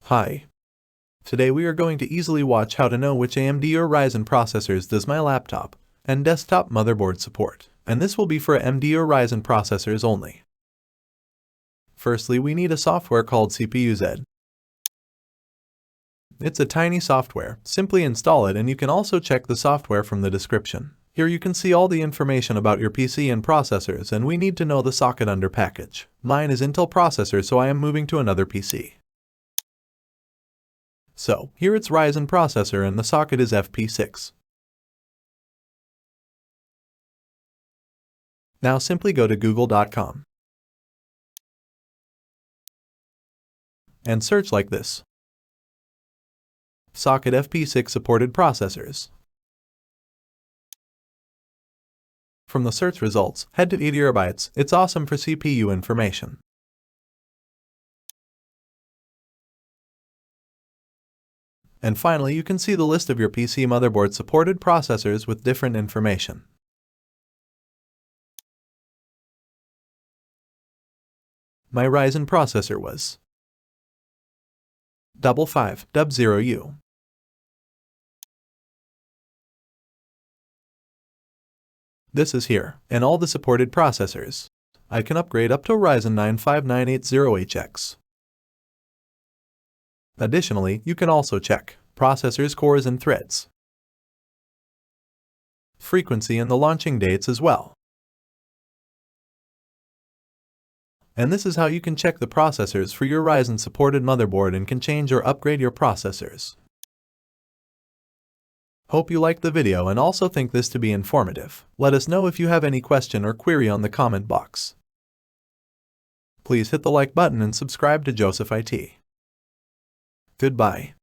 Hi. Today we are going to easily watch how to know which AMD or Ryzen processors does my laptop and desktop motherboard support, and this will be for AMD or Ryzen processors only. Firstly, we need a software called CPU-Z. It's a tiny software. Simply install it, and you can also check the software from the description. Here you can see all the information about your PC and processors, and we need to know the socket under package. Mine is Intel processor, so I am moving to another PC. So, here it's Ryzen processor and the socket is FP6. Now simply go to google.com and search like this: socket FP6 supported processors. From the search results, head to 8 GB. It's awesome for CPU information. And finally, you can see the list of your PC motherboard supported processors with different information. My Ryzen processor was 5500U. This is here, and all the supported processors. I can upgrade up to Ryzen 9 5980HX. Additionally, you can also check processors, cores, and threads, frequency, and the launching dates as well. And this is how you can check the processors for your Ryzen supported motherboard and can change or upgrade your processors. Hope you liked the video and also think this to be informative. Let us know if you have any question or query on the comment box. Please hit the like button and subscribe to Joseph IT. Goodbye.